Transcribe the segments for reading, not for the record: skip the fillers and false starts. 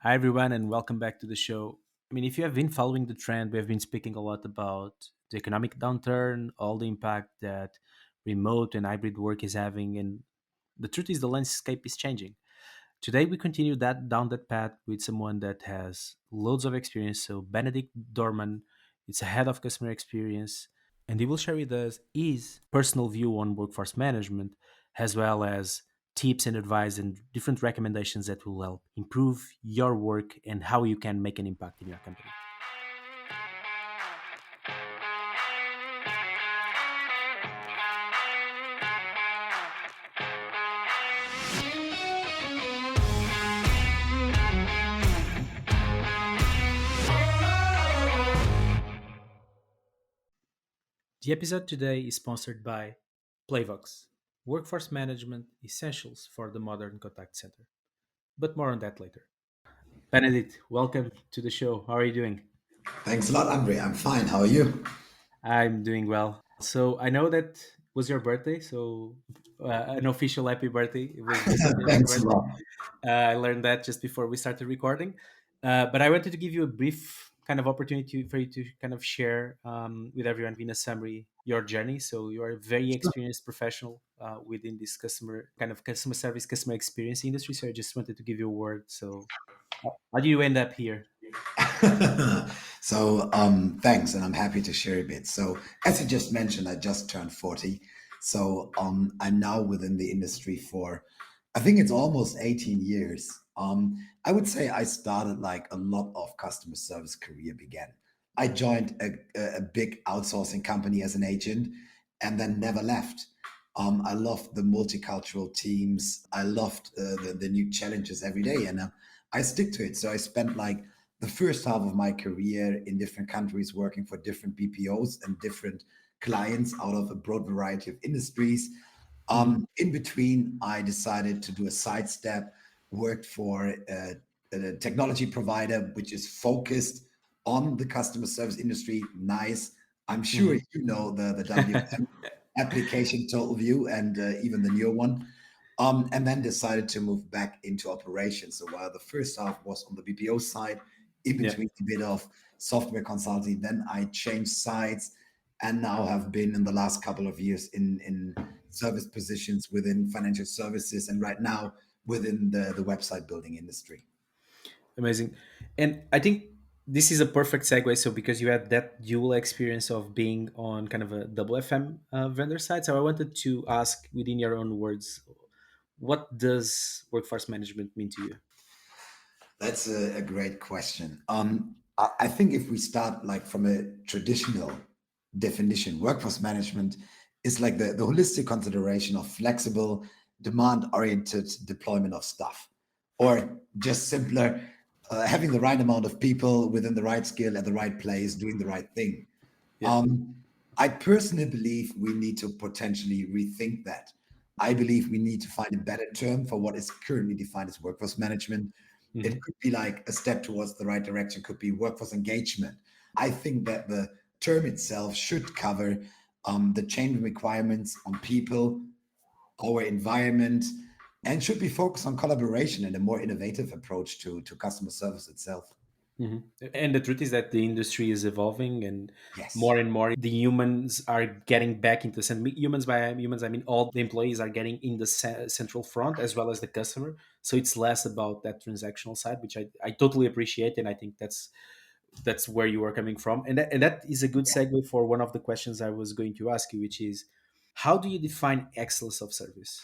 Hi, everyone, and welcome back to the show. If you have been following the trend, we have been speaking a lot about the economic downturn, all the impact that remote and hybrid work is having, and the truth is the landscape is changing. Today, we continue down that path with someone that has loads of experience. So, Benedikt Dormann is a head of customer experience, and he will share with us his personal view on workforce management, as well as tips and advice and different recommendations that will help improve your work and how you can make an impact in your company. The episode today is sponsored by Playvox, workforce management essentials for the modern contact center. But more on that later. Benedict, welcome to the show. How are you doing? Thanks a lot, Andre. I'm fine. How are you? I'm doing well. So I know that was your birthday, so an official happy birthday. It was recently your Thanks a birthday. lot. I learned that just before we started recording. But I wanted to give you a brief kind of opportunity for you to kind of share with everyone in a summary your journey. So you are a very experienced professional within this customer service, customer experience industry. So I just wanted to give you a word. So how do you end up here? Thanks, and I'm happy to share a bit. So, as you just mentioned, I just turned 40. I'm now within the industry for, I think it's almost 18 years. I would say I started like a lot of customer service career began. I joined a big outsourcing company as an agent and then never left. I loved the multicultural teams. I loved the new challenges every day, and I stick to it. So I spent like the first half of my career in different countries working for different BPOs and different clients out of a broad variety of industries. Mhm. In between, I decided to do a sidestep, worked for a technology provider which is focused on the customer service industry. Nice. I'm sure Mhm. you know the WFM application total view and even the newer one. And then decided to move back into operations. So while the first half was on the BPO side, in Yeah. between a bit of software consulting, then I changed sides and now have been in the last couple of years in service positions within financial services and right now within the website building industry. Amazing. And I think this is a perfect segue. So, because you had that dual experience of being on kind of a WFM vendor side, so I wanted to ask within your own words, what does workforce management mean to you? That's a great question. I think if we start like from a traditional definition, workforce management is like the holistic consideration of flexible, demand-oriented deployment of stuff, or just simpler, having the right amount of people within the right skill at the right place, doing the right thing. Yeah. Um, I personally believe we need to potentially rethink that. I believe we need to find a better term for what is currently defined as workforce management. Hmm. It could be like a step towards the right direction, could be workforce engagement. I think that the term itself should cover the changing requirements on people, our environment, and should be focused on collaboration and a more innovative approach to customer service itself. Hmm. And the truth is that the industry is evolving, Yes. and more the humans are getting back into humans. By humans, I mean all the employees are getting in the central front as well as the customer. So it's less about that transactional side, which I totally appreciate, and I think that's where you are coming from, and that is a good segue for one of the questions I was going to ask you, which is, how do you define excellence of service?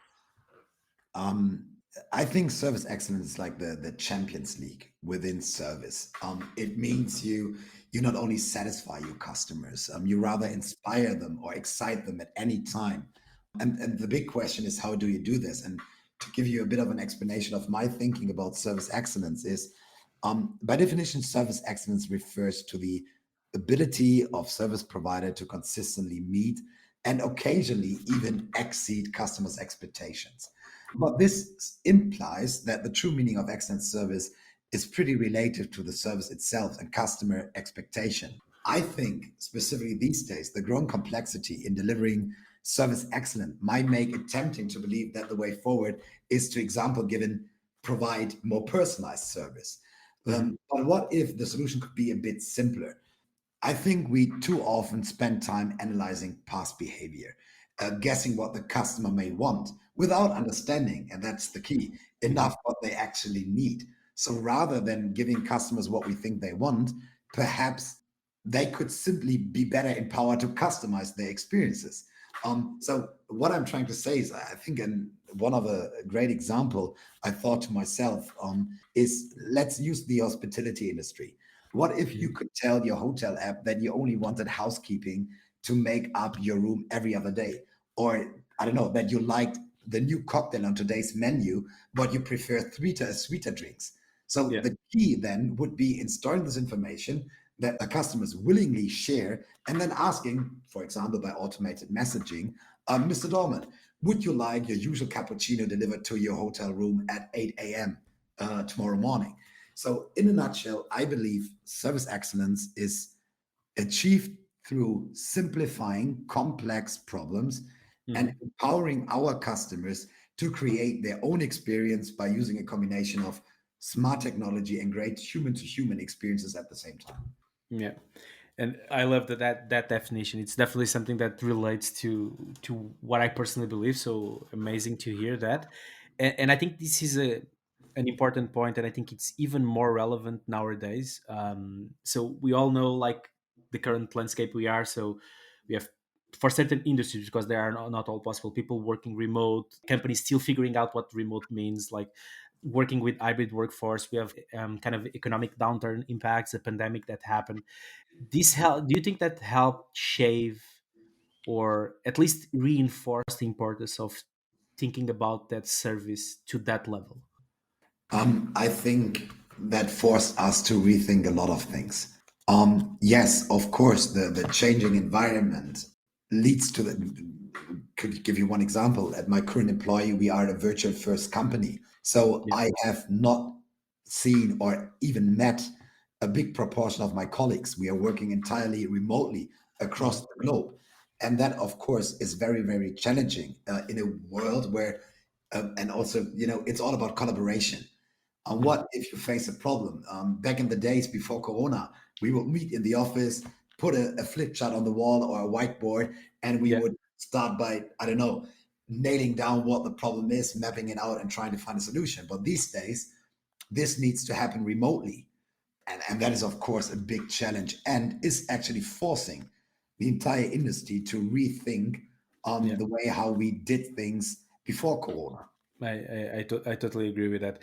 Um, I think service excellence is like the Champions League within service. It means you not only satisfy your customers, you rather inspire them or excite them at any time. And the big question is, how do you do this? And to give you a bit of an explanation of my thinking about service excellence is, by definition, service excellence refers to the ability of service provider to consistently meet and occasionally even exceed customers' expectations. But this implies that the true meaning of excellent service is pretty related to the service itself and customer expectation. I think, specifically these days, the growing complexity in delivering service excellent might make it tempting to believe that the way forward is to, example given, provide more personalized service. Hmm. But what if the solution could be a bit simpler? I think we too often spend time analyzing past behavior, guessing what the customer may want without understanding, and that's the key, Hmm. enough what they actually need. So rather than giving customers what we think they want, perhaps they could simply be better empowered to customize their experiences. So what I'm trying to say is, I think, and one of a great example I thought to myself is, let's use the hospitality industry. What if you could tell your hotel app that you only wanted housekeeping to make up your room every other day? Or, I don't know, that you liked the new cocktail on today's menu, but you prefer sweeter drinks. So Yeah. the key then would be in storing this information that the customers willingly share and then asking, for example, by automated messaging, Mr. Dorman, would you like your usual cappuccino delivered to your hotel room at 8 a.m. Tomorrow morning? So, in a nutshell, I believe service excellence is achieved through simplifying complex problems and Hmm. empowering our customers to create their own experience by using a combination of smart technology and great human to human experiences at the same time. Yeah, and I love that definition. It's definitely something that relates to what I personally believe. So amazing to hear that, and I think this is a an important point, and I think it's even more relevant nowadays. So we all know like the current landscape we are. So we have for certain industries because they are not all possible. People working remote, companies still figuring out what remote means. Like working with hybrid workforce, we have kind of economic downturn impacts, the pandemic that happened. This help, do you think that helped shave or at least reinforce the importance of thinking about that service to that level? I think that forced us to rethink a lot of things. Yes, of course, the changing environment leads to the. Could give you one example. At my current employer, we are a virtual first company. So Yeah. I have not seen or even met a big proportion of my colleagues. We are working entirely remotely across Mhm. the globe. And that, of course, is very, very challenging in a world where, and also, it's all about collaboration. Mhm. What if you face a problem? Back in the days before Corona, we would meet in the office, put a flip chart on the wall or a whiteboard, and we Yeah. would start by, I don't know, nailing down what the problem is, mapping it out, and trying to find a solution. But these days, this needs to happen remotely. And that is, of course, a big challenge and is actually forcing the entire industry to rethink Yeah. the way how we did things before Corona. I totally agree with that.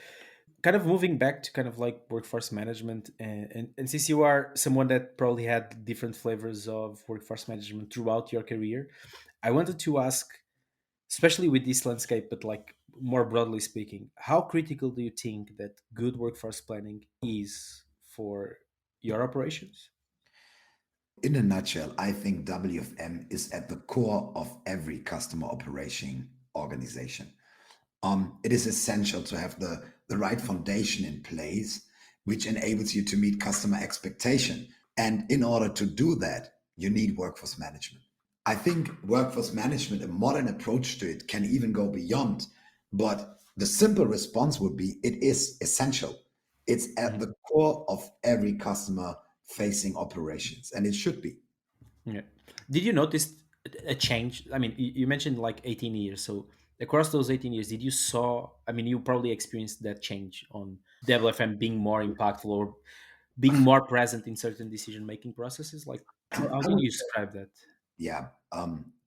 Kind of moving back to kind of like workforce management, and since you are someone that probably had different flavors of workforce management throughout your career, I wanted to ask, especially with this landscape, but like more broadly speaking, how critical do you think that good workforce planning is for your operations? In a nutshell, I think WFM is at the core of every customer operation organization. It is essential to have the right foundation in place, which enables you to meet customer expectation. And in order to do that, you need workforce management. I think workforce management, a modern approach to it, can even go beyond. But the simple response would be it is essential. It's at Mhm. the core of every customer facing operations, and it should be. Yeah. Did you notice a change? I mean, you mentioned like 18 years. So across those 18 years, did you saw, I mean, you probably experienced that change on WFM being more impactful or being more present in certain decision-making processes? Like, how I did would you describe that? Yeah.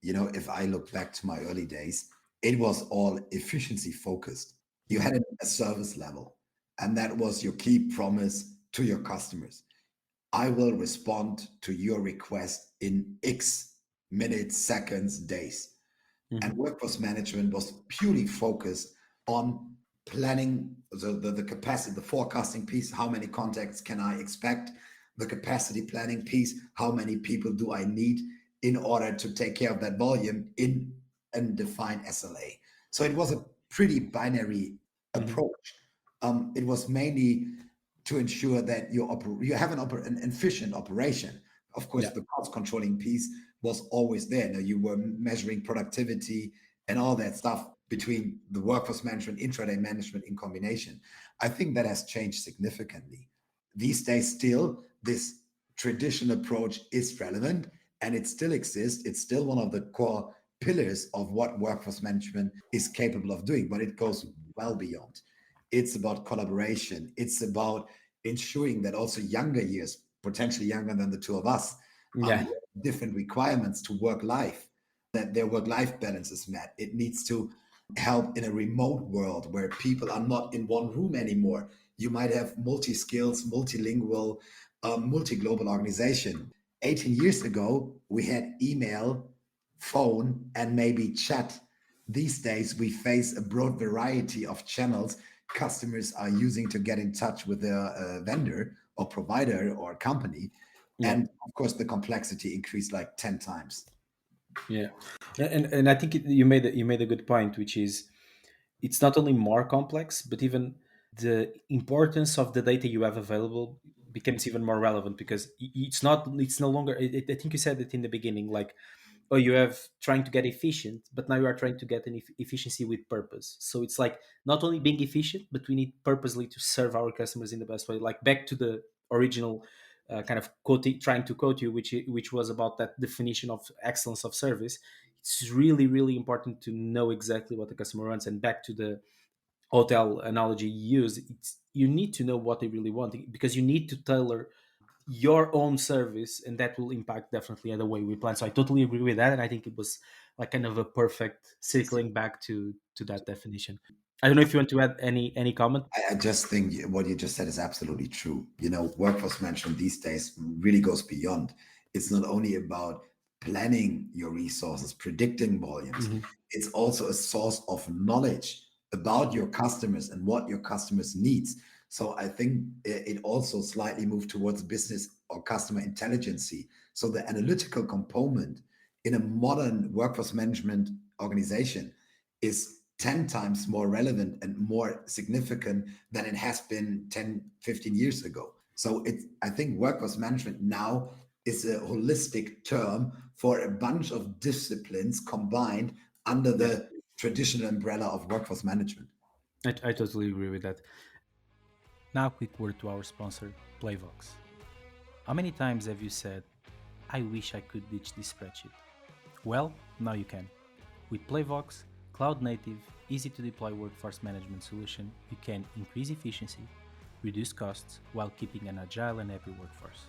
If I look back to my early days, it was all efficiency focused. You Mhm. had a service level, and that was your key promise to your customers. I will respond to your request in X minutes, seconds, days. And Mhm. workforce management was purely focused on planning the capacity, the forecasting piece, how many contacts can I expect, the capacity planning piece, how many people do I need in order to take care of that volume in a defined SLA. So it was a pretty binary Mhm. approach. It was mainly to ensure that you have an efficient operation. Of course, Yeah. the cost controlling piece was always there. Now you were measuring productivity and all that stuff between the workforce management, intraday management in combination. I think that has changed significantly. These days, still, this traditional approach is relevant and it still exists. It's still one of the core pillars of what workforce management is capable of doing, but it goes well beyond. It's about collaboration. It's about ensuring that also younger years, potentially younger than the two of us, Yeah, different requirements to work life, that their work life balance is met. It needs to help in a remote world where people are not in one room anymore. You might have multi skills, multilingual, multi global organization. 18 years ago, we had email, phone, and maybe chat. These days, we face a broad variety of channels customers are using to get in touch with their vendor or provider or company. yeah, And of course, the complexity increased like 10 times. yeah. And I think you made a good point, which is it's not only more complex, but even the importance of the data you have available becomes even more relevant because it's no longer. I think you said it in the beginning, like, oh, you have trying to get efficient, but now you are trying to get an efficiency with purpose. So it's like not only being efficient, but we need purposely to serve our customers in the best way. Like back to the original kind of trying to quote you, which was about that definition of excellence of service. It's really really important to know exactly what the customer wants. And back to the hotel analogy you use, you need to know what they really want because you need to tailor your own service, and that will impact definitely the way we plan. So I totally agree with that, and I think it was like kind of a perfect circling back to that definition. I don't know if you want to add any comment. I just think what you just said is absolutely true. Workforce management these days really goes beyond. It's not only about planning your resources, predicting volumes, Hmm. it's also a source of knowledge about your customers and what your customers needs. So I think it also slightly moved towards business or customer intelligence. So the analytical component in a modern workforce management organization is 10 times more relevant and more significant than it has been 10, 15 years ago. So I think workforce management now is a holistic term for a bunch of disciplines combined under Yeah, the traditional umbrella of workforce management. I totally agree with that. Now, a quick word to our sponsor, Playvox. How many times have you said, I wish I could ditch this spreadsheet? Well, now you can. With Playvox, cloud native, easy to deploy workforce management solution, you can increase efficiency, reduce costs while keeping an agile and happy workforce.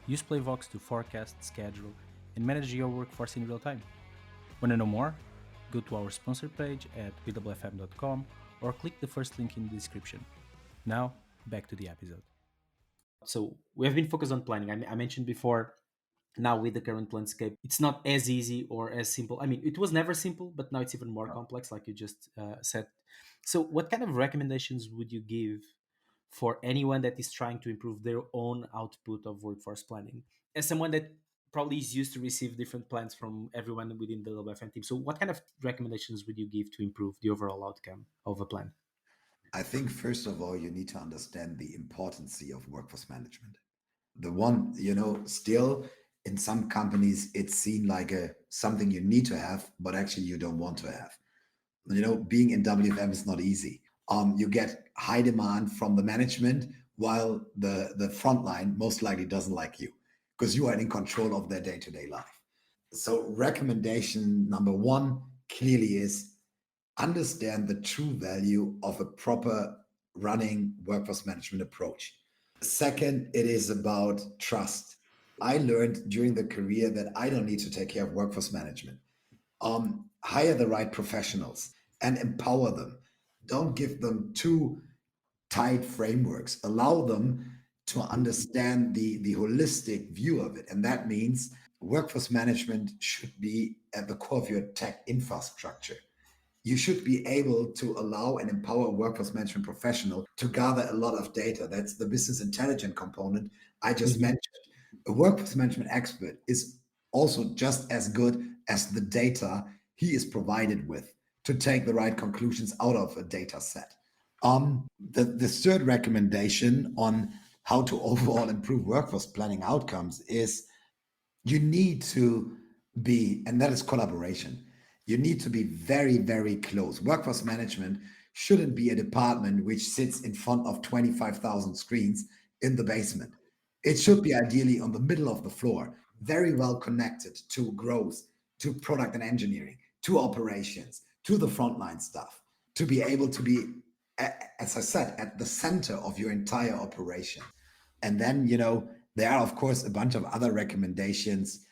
Use Playvox to forecast, schedule, and manage your workforce in real time. Want to know more? Go to our sponsor page at wfm.com or click the first link in the description. Now, back to the episode. So, we have been focused on planning. I mentioned before, now with the current landscape, it's not as easy or as simple. I mean, it was never simple, but now it's even more complex, like you just said. So, what kind of recommendations would you give for anyone that is trying to improve their own output of workforce planning? As someone that probably is used to receive different plans from everyone within the WFM team, so what kind of recommendations would you give to improve the overall outcome of a plan? I think, first of all, you need to understand the importance of workforce management. The one, still in some companies, it's seen like something you need to have, but actually you don't want to have. Being in WFM is not easy. You get high demand from the management while the front line most likely doesn't like you because you are in control of their day-to-day life. So recommendation number one clearly is understand the true value of a proper running workforce management approach. Second, it is about trust. I learned during the career that I don't need to take care of workforce management. Hire the right professionals and empower them. Don't give them too tight frameworks. Allow them to understand the holistic view of it. And that means workforce management should be at the core of your tech infrastructure. You should be able to allow and empower a workforce management professional to gather a lot of data. That's the business intelligence component I just Mhm. mentioned. A workforce management expert is also just as good as the data he is provided with to take the right conclusions out of a data set. The third recommendation on how to overall improve workforce planning outcomes is you need to be, and that is collaboration. You need to be very, very close. Workforce management shouldn't be a department which sits in front of 25,000 screens in the basement. It should be ideally on the middle of the floor, very well connected to growth, to product and engineering, to operations, to the frontline stuff, to be able to be, as I said, at the center of your entire operation. And then, there are, of course, a bunch of other recommendations.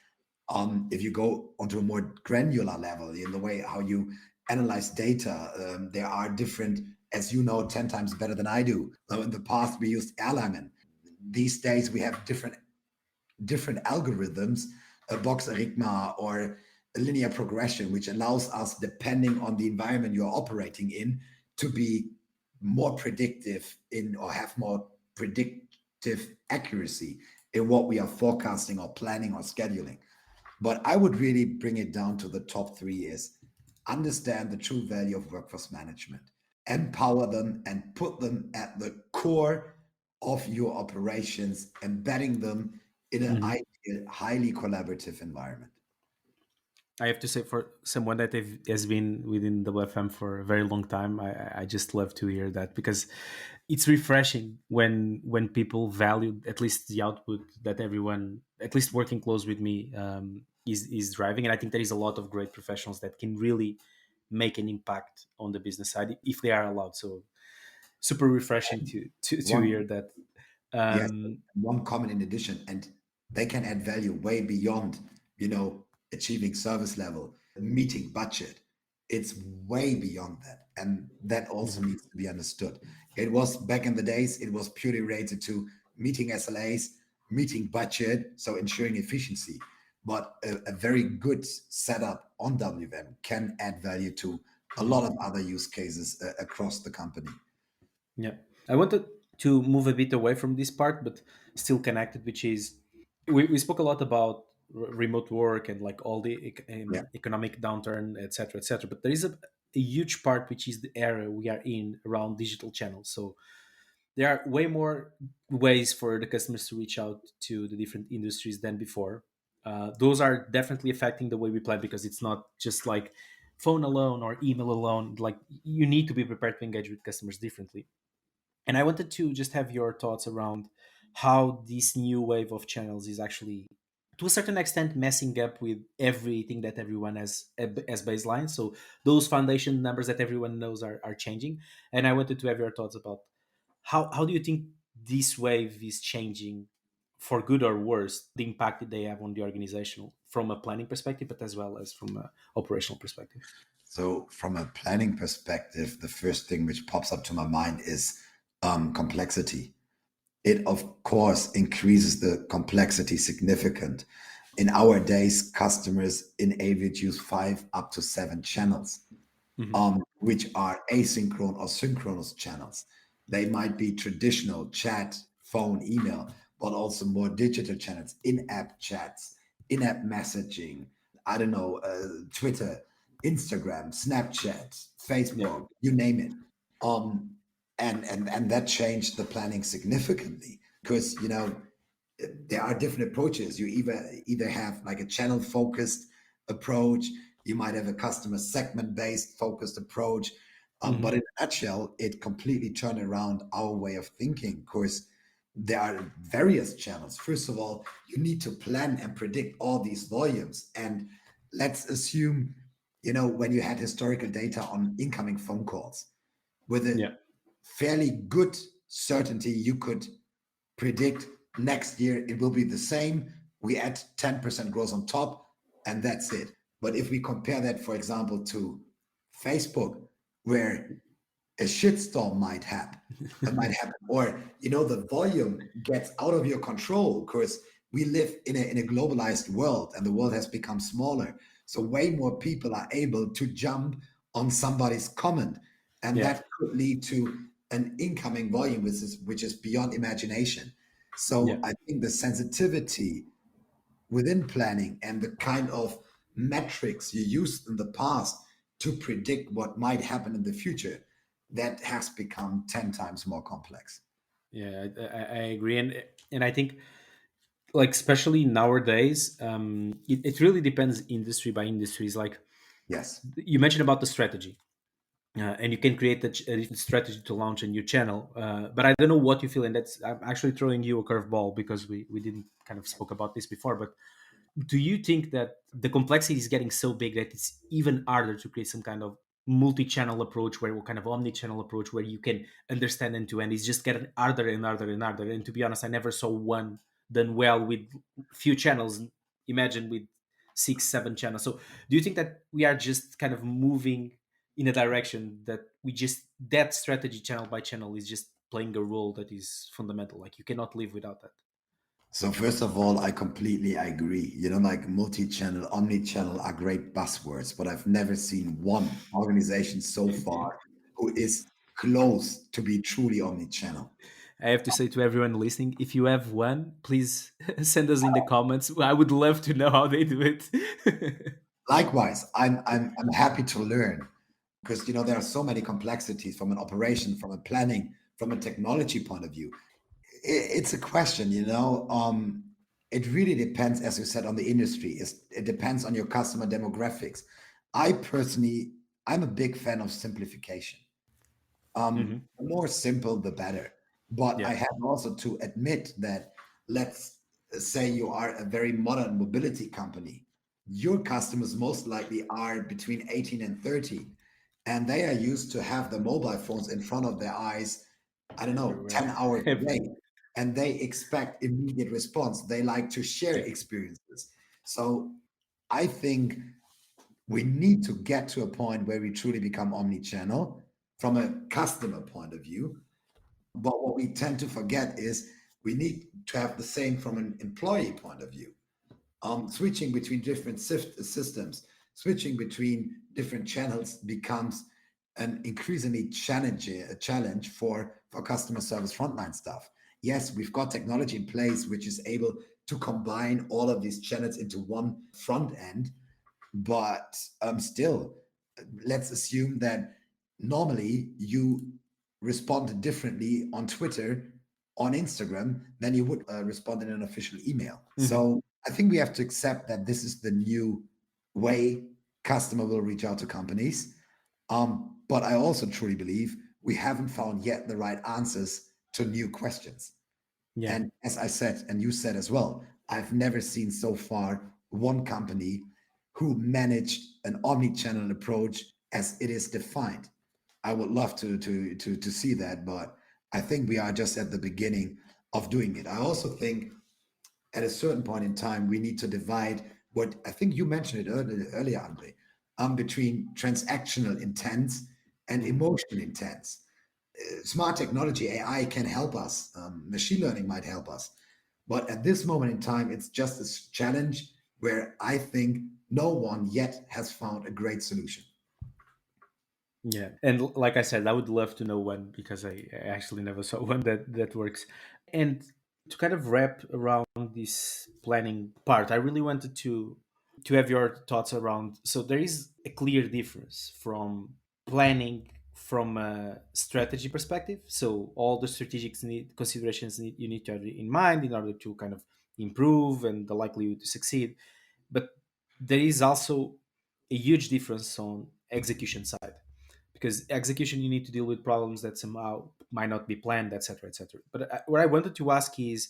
If you go onto a more granular level in the way how you analyze data, there are different, as you know, 10 times better than I do. In the past, we used Erlangen. These days, we have different algorithms, a box arithma or a linear progression, which allows us, depending on the environment you're operating in, to be more predictive in or have more predictive accuracy in what we are forecasting or planning or scheduling. But I would really bring it down to the top three is understand the true value of workforce management, empower them and put them at the core of your operations, embedding them in an Mhm. ideal, highly collaborative environment. I have to say, for someone that has been within the WFM for a very long time, I just love to hear that, because it's refreshing when people value at least the output that everyone, at least working close with me, is driving. And I think there is a lot of great professionals that can really make an impact on the business side if they are allowed. So super refreshing to One hear that. Yes, Um, one comment in addition, and they can add value way beyond, achieving service level, meeting budget. It's way beyond that. And that also mhm. needs to be understood. It was back in the days, it was purely related to meeting SLAs, meeting budget, so ensuring efficiency. But a very good setup on WM can add value to a lot of other use cases across the company. Yeah. I wanted to move a bit away from this part, but still connected, which is we spoke a lot about remote work and like all the Yeah. economic downturn, etc., etc. But there is a huge part, which is the era we are in around digital channels. So there are way more ways for the customers to reach out to the different industries than before. Those are definitely affecting the way we plan, because it's not just like phone alone or email alone. Like, you need to be prepared to engage with customers differently. And I wanted to just have your thoughts around how this new wave of channels is actually, to a certain extent, messing up with everything that everyone has as baseline. So those foundation numbers that everyone knows are changing. And I wanted to have your thoughts about how do you think this wave is changing, for good or worse, the impact that they have on the organizational from a planning perspective, but as well as from an operational perspective. So, from a planning perspective, the first thing which pops up to my mind is complexity. It, of course, increases the complexity significant. In our days, customers in Avid use 5 up to 7 channels, Hmm. which are asynchronous or synchronous channels. They might be traditional chat, phone, email, but also more digital channels, in-app chats, in-app messaging. I don't know, Twitter, Instagram, Snapchat, Yeah. Facebook, you name it. Um, and that changed the planning significantly because there are different approaches. You either have like a channel focused approach, you might have a customer segment based focused approach. But in Hmm. a nutshell, it completely turned around our way of thinking. Of course, there are various channels. First of all, you need to plan and predict all these volumes. And let's assume, when you had historical data on incoming phone calls, with a Yeah. fairly good certainty, you could predict next year it will be the same. We add 10% growth on top, and that's it. But if we compare that, for example, to Facebook, where a shitstorm might happen, or the volume gets out of your control because we live in a globalized world, and the world has become smaller. So way more people are able to jump on somebody's comment, and Yeah. that could lead to an incoming volume which is beyond imagination. Yeah. So I think the sensitivity within planning and the kind of metrics you used in the past to predict what might happen in the future, that has become 10 times more complex. Yeah, I agree, and I think, like, especially nowadays, it really depends industry by industries. Like, Yes. you mentioned about the strategy. and you can create a different strategy to launch a new channel. But I don't know what you feel, and that's I'm actually throwing you a curveball because we didn't kind of spoke about this before. But do you think that the complexity is getting so big that it's even harder to create some kind of multi-channel approach, where kind of omni-channel approach, where you can understand end to end? It's just getting harder and harder and harder. And to be honest, I never saw one done well with few channels. Imagine with six, seven channels. So do you think that we are just kind of moving in a direction that we just that strategy channel by channel is just playing a role that is fundamental? Like you cannot live without that. So first of all, I completely agree. Like multi-channel, omni-channel are great buzzwords, but I've never seen one organization so far who is close to be truly omni-channel. I have to say to everyone listening, if you have one, please send us in the comments. I would love to know how they do it. Likewise, I'm happy to learn because there are so many complexities from an operation, from a planning, from a technology point of view. It's a question, it really depends, as you said, on the industry. It depends on your customer demographics. I personally, I'm a big fan of simplification. Hmm. The more simple, the better. But Yeah, I have also to admit that, let's say you are a very modern mobility company, your customers most likely are between 18 and 30, and they are used to have the mobile phones in front of their eyes, I don't know, everywhere. 10 hours a Every- day. And they expect immediate response. They like to share yeah. experiences. So I think we need to get to a point where we truly become omni-channel from a customer point of view. But what we tend to forget is we need to have the same from an employee point of view. Switching between different systems, switching between different channels becomes an increasingly challenge for customer service frontline staff. Yes, we've got technology in place which is able to combine all of these channels into one front end, but still, let's assume that normally you respond differently on Twitter, on Instagram, than you would respond in an official email. Mhm. So I think we have to accept that this is the new way customer will reach out to companies. But I also truly believe we haven't found yet the right answers to new questions. Yeah. And as I said, and you said as well, I've never seen so far one company who managed an omni-channel approach as it is defined. I would love to see that, but I think we are just at the beginning of doing it. I also think at a certain point in time we need to divide what I think you mentioned it earlier, Andre, between transactional intents and Mhm. emotional intents. Smart technology, AI can help us. Machine learning might help us. But at this moment in time, it's just a challenge where I think no one yet has found a great solution. Yeah, and like I said, I would love to know one because I actually never saw one that works. And to kind of wrap around this planning part, I really wanted to have your thoughts around. So there is a clear difference from planning from a strategy perspective. So all the strategic considerations you need to have in mind in order to kind of improve and the likelihood to succeed. But there is also a huge difference on execution side, because execution you need to deal with problems that somehow might not be planned, etc., etc. But what I wanted to ask is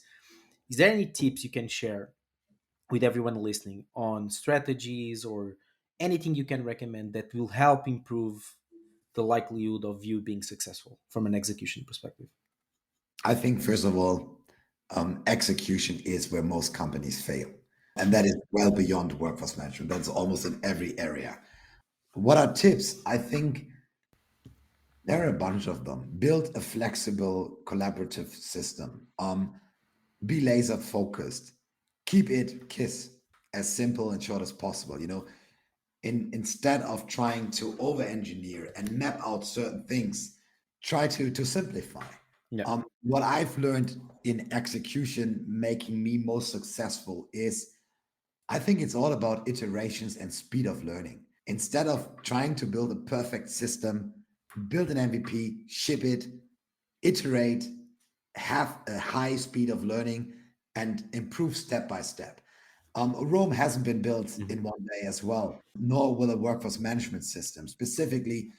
there any tips you can share with everyone listening on strategies or anything you can recommend that will help improve the likelihood of you being successful from an execution perspective? I think, first of all, execution is where most companies fail. And that is well beyond workforce management. That's almost in every area. What are tips? I think there are a bunch of them. Build a flexible, collaborative system. Be laser focused. Keep it KISS as simple and short as possible. Instead of trying to over engineer and map out certain things, try to simplify. Yeah. What I've learned in execution making me most successful is I think it's all about iterations and speed of learning. Instead of trying to build a perfect system, build an MVP, ship it, iterate, have a high speed of learning, and improve step by step. Rome hasn't been built Mhm. in one day as well, nor will a workforce management system. Specifically,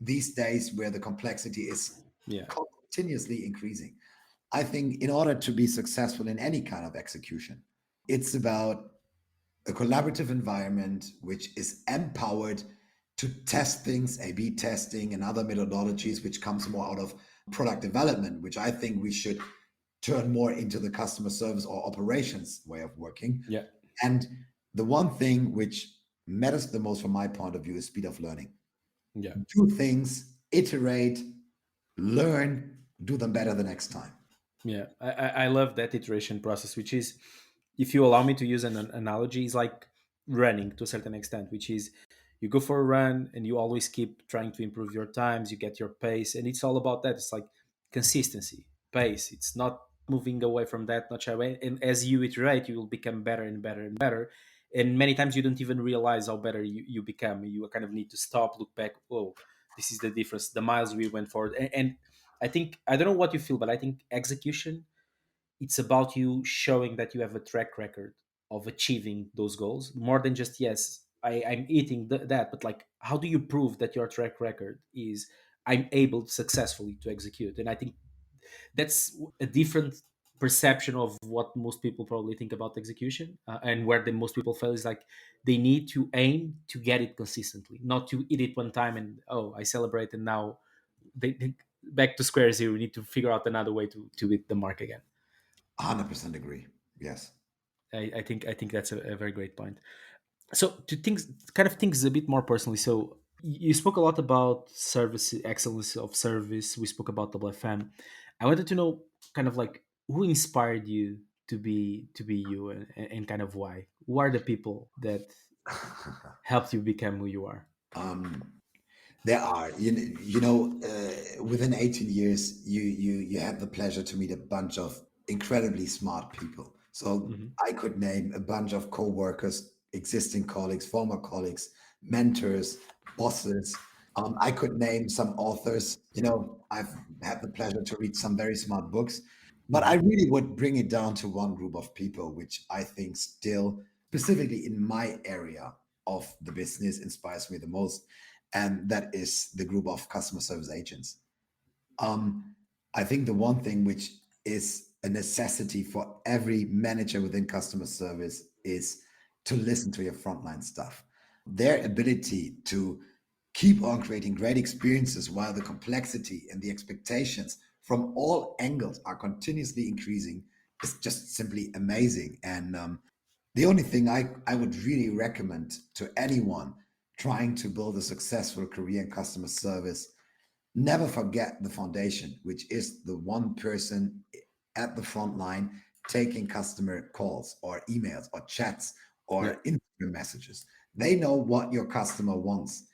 these days where the complexity is Yeah. continuously increasing. I think in order to be successful in any kind of execution, it's about a collaborative environment which is empowered to test things, A/B testing, and other methodologies, which comes more out of product development, which I think we should turn more into the customer service or operations way of working. Yeah. And the one thing which matters the most from my point of view is speed of learning. Yeah. Do things, iterate, learn, do them better the next time. Yeah, I love that iteration process, which is, if you allow me to use an analogy, is like running to a certain extent, which is you go for a run and you always keep trying to improve your times, you get your pace, and it's all about that. It's like consistency, pace. It's not moving away from that, not shy away. And as you iterate, you will become better and better and better. And many times you don't even realize how better you become. You kind of need to stop, look back. Oh, this is the difference. The miles we went forward, and I think, I don't know what you feel, but I think execution, it's about you showing that you have a track record of achieving those goals more than just, yes, I'm eating that, but like, how do you prove that your track record is, I'm able successfully to execute? And I think that's a different perception of what most people probably think about execution, and where the most people fail is like, they need to aim to get it consistently, not to eat it one time and, oh, I celebrate, and now they back to square zero. We need to figure out another way to hit the mark again. 100% agree. Yes. I think that's a very great point. So to things, kind of things a bit more personally. So you spoke a lot about service, excellence of service. We spoke about WFM. I wanted to know, kind of like, who inspired you to be you, and kind of why. Who are the people that helped you become who you are? um, There are, within 18 years, you have the pleasure to meet a bunch of incredibly smart people. So Hmm. I could name a bunch of co-workers, existing colleagues, former colleagues, mentors, bosses. I could name some authors. I've had the pleasure to read some very smart books, but I Hmm. really would bring it down to one group of people, which I think still, specifically in my area of the business, inspires me the most, and that is the group of customer service agents. Um, I think the one thing which is a necessity for every manager within customer service is to listen to your frontline staff. Their ability to keep on creating great experiences while the complexity and the expectations from all angles are continuously increasing is just simply amazing. And the only thing I would really recommend to anyone trying to build a successful career in customer service, never forget the foundation, which is the one person at the front line taking customer calls or emails or chats Yeah. or Instagram messages. They know what your customer wants.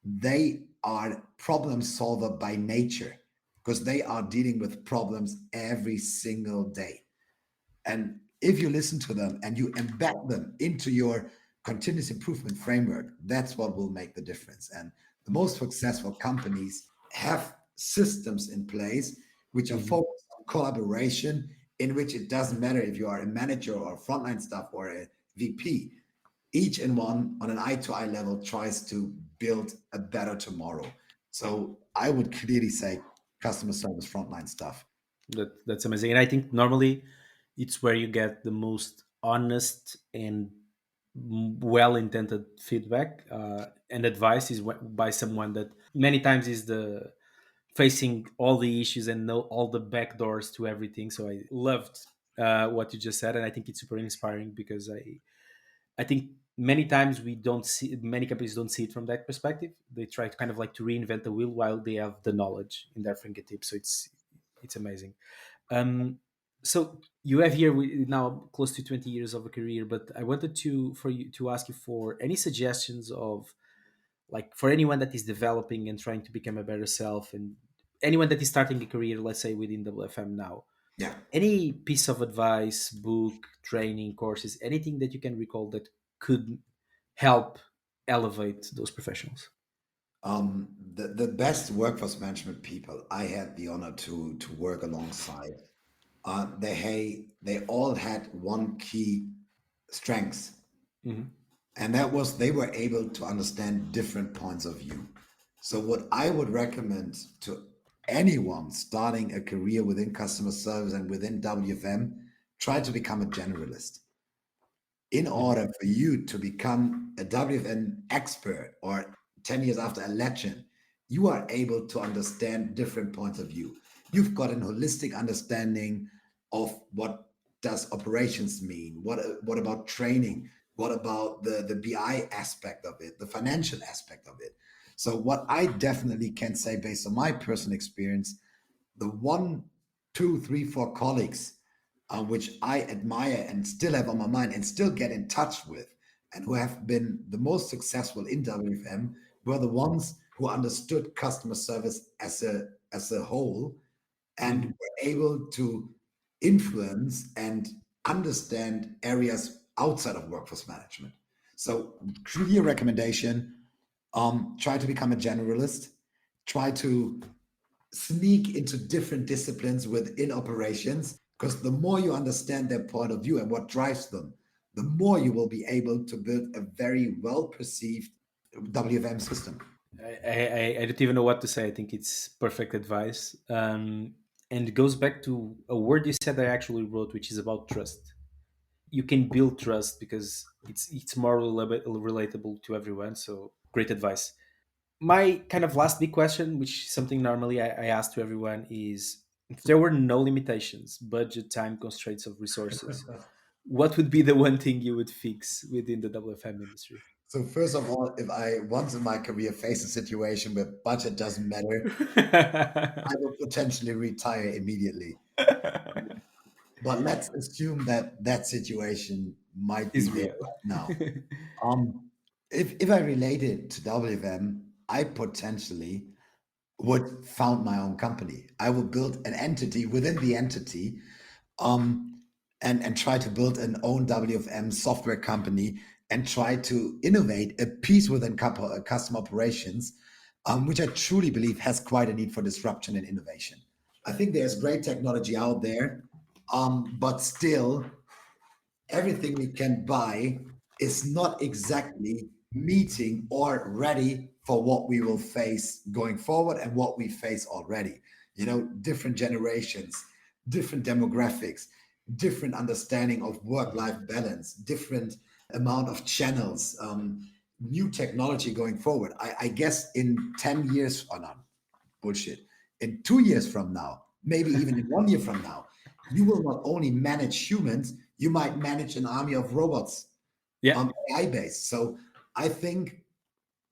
They are problem solver by nature because they are dealing with problems every single day. And if you listen to them and you embed them into your continuous improvement framework, that's what will make the difference. And the most successful companies have systems in place which are Hmm. focused on collaboration, in which it doesn't matter if you are a manager or frontline staff or a VP. Each and one on an eye to eye level tries to build a better tomorrow. So I would clearly say customer service frontline stuff. That's amazing, and I think normally it's where you get the most honest and well-intended feedback, and advice is by someone that many times is the facing all the issues and know all the back doors to everything. So I loved what you just said, and I think it's super inspiring, because I think many times we don't see, many companies don't see it from that perspective. They try to kind of like to reinvent the wheel while they have the knowledge in their fingertips. So it's amazing. um, so you have here now close to 20 years of a career, but I wanted to ask you for any suggestions of, like, for anyone that is developing and trying to become a better self, and anyone that is starting a career, let's say within WFM now, Yeah. any piece of advice, book, training, courses, anything that you can recall that could help elevate those professionals. The best workforce management people I had the honor to work alongside, they all had one key strength, Hmm. and that was they were able to understand different points of view. So, what I would recommend to anyone starting a career within customer service and within WFM, try to become a generalist. In Mhm. order for you to become a WFM expert or 10 years after a legend, you are able to understand different points of view. You've got an holistic understanding of what does operations mean, what about training, what about the BI aspect of it, the financial aspect of it. So what I definitely can say based on my personal experience, the one, two, three, four colleagues which I admire and still have on my mind and still get in touch with, and who have been the most successful in WFM, were the ones who understood customer service as a whole and Mhm. were able to influence and understand areas outside of workforce management. So, clear recommendation: try to become a generalist. Try to sneak into different disciplines within operations, because the more you understand their point of view and what drives them, the more you will be able to build a very well perceived WFM system. I don't even know what to say. I think it's perfect advice. And it goes back to a word you said I actually wrote, which is about trust. You can build trust because it's more relatable to everyone. So great advice. My kind of last big question, which is something normally I ask to everyone, is if there were no limitations, budget, time constraints of resources, what would be the one thing you would fix within the WFM industry? So first of all, if I once in my career face a situation where budget doesn't matter, I will potentially retire immediately. But let's assume that that situation might be Is there real. right now. Um, if I relate it to WFM, I potentially would found my own company. I will build an entity within the entity, um, and try to build an own WFM software company and try to innovate a piece within custom operations, which I truly believe has quite a need for disruption and innovation. I think there's great technology out there, but still everything we can buy is not exactly meeting or ready for what we will face going forward and what we face already. Different generations, different demographics, different understanding of work-life balance, different amount of channels, new technology going forward. I guess in 10 years, or not, bullshit, in 2 years from now, maybe even in 1 year from now, you will not only manage humans, you might manage an army of robots, Yeah. AI based. So I think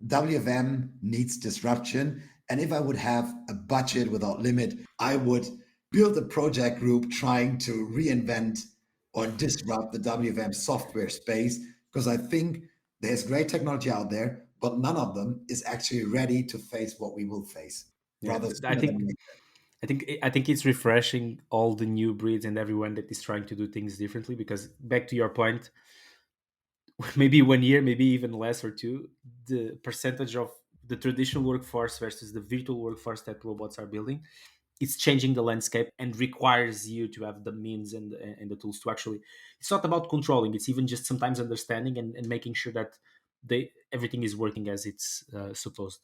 WFM needs disruption. And if I would have a budget without limit, I would build a project group trying to reinvent or disrupt the WFM software space, because I think there's great technology out there, but none of them is actually ready to face what we will face Yeah. rather I sooner than think later. I think it's refreshing all the new breeds and everyone that is trying to do things differently. Because back to your point, maybe 1 year, maybe even less or two, the percentage of the traditional workforce versus the virtual workforce that robots are building, it's changing the landscape and requires you to have the means and the tools to actually. It's not about controlling. It's even just sometimes understanding and making sure that everything is working as it's supposed.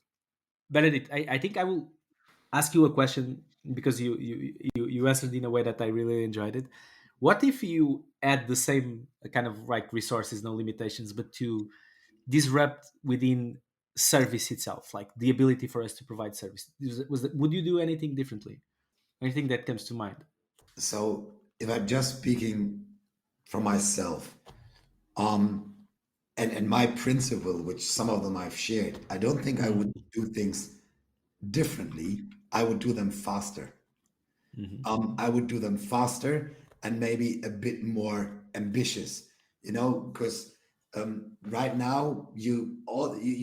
Benedict, I think I will ask you a question because you answered in a way that I really enjoyed it. What if you add the same kind of like resources, no limitations, but to disrupt within service itself, like the ability for us to provide service? Would you do anything differently? Anything that comes to mind? So if I'm just speaking for myself, um, and my principle, which some of them I've shared, I don't think I would Hmm. do things differently. I would do them faster. Hmm. I would do them faster and maybe a bit more ambitious, because right now you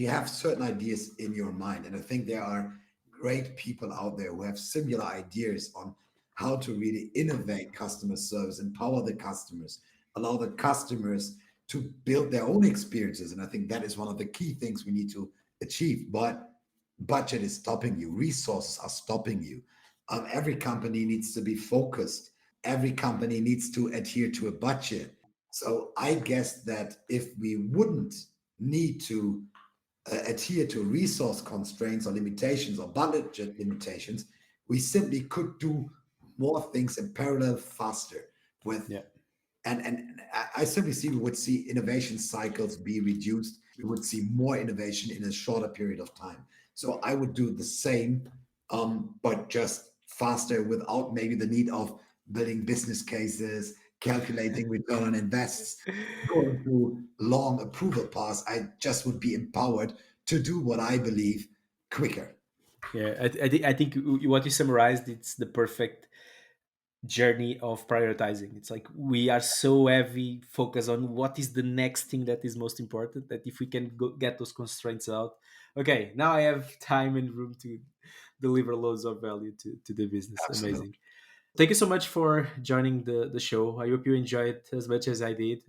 have certain ideas in your mind, and I think there are great people out there who have similar ideas on how to really innovate customer service, empower the customers, allow the customers to build their own experiences, and I think that is one of the key things we need to achieve. But budget is stopping you, resources are stopping you. Every company needs to be focused. Every company needs to adhere to a budget. So I guess that if we wouldn't need to adhere to resource constraints or limitations or budget limitations, we simply could do more things in parallel faster with Yeah. and I simply see we would see innovation cycles be reduced. We would see more innovation in a shorter period of time. So I would do the same, but just faster without maybe the need of building business cases, calculating return on invests, going through long approval paths. I just would be empowered to do what I believe quicker. Yeah, I think what you summarized, it's the perfect journey of prioritizing. It's like we are so heavy focus on what is the next thing that is most important, that if we can get those constraints out, okay, now I have time and room to deliver loads of value to the business. Absolutely. Amazing. Thank you so much for joining the show. I hope you enjoyed it as much as I did.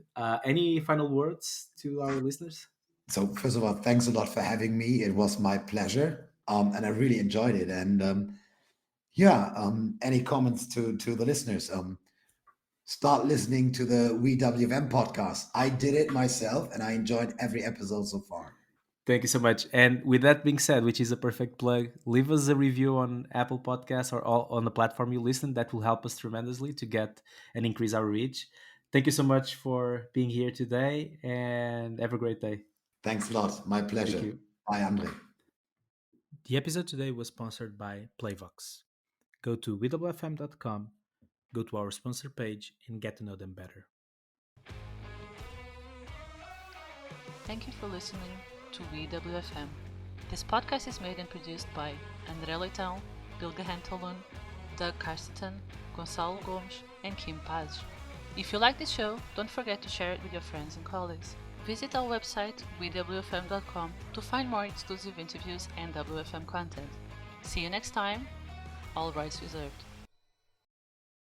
Any final words to our listeners? So first of all, thanks a lot for having me. It was my pleasure, and I really enjoyed it. And yeah, any comments to the listeners? Start listening to the WFM podcast. I did it myself, and I enjoyed every episode so far. Thank you so much. And with that being said, which is a perfect plug, leave us a review on Apple Podcasts or on the platform you listen. That will help us tremendously to get and increase our reach. Thank you so much for being here today, and have a great day. Thanks a lot. My Thank pleasure. you. Bye, Andre. The episode today was sponsored by Playvox. Go to www.wfm.com, go to our sponsor page, and get to know them better. Thank you for listening to WFM. This podcast is made and produced by André Leitão, Bilge Hentolun, Doug Carsteton, Gonçalo Gomes, and Kim Paz. If you like this show, don't forget to share it with your friends and colleagues. Visit our website, WFM.com, to find more exclusive interviews and WFM content. See you next time. All rights reserved.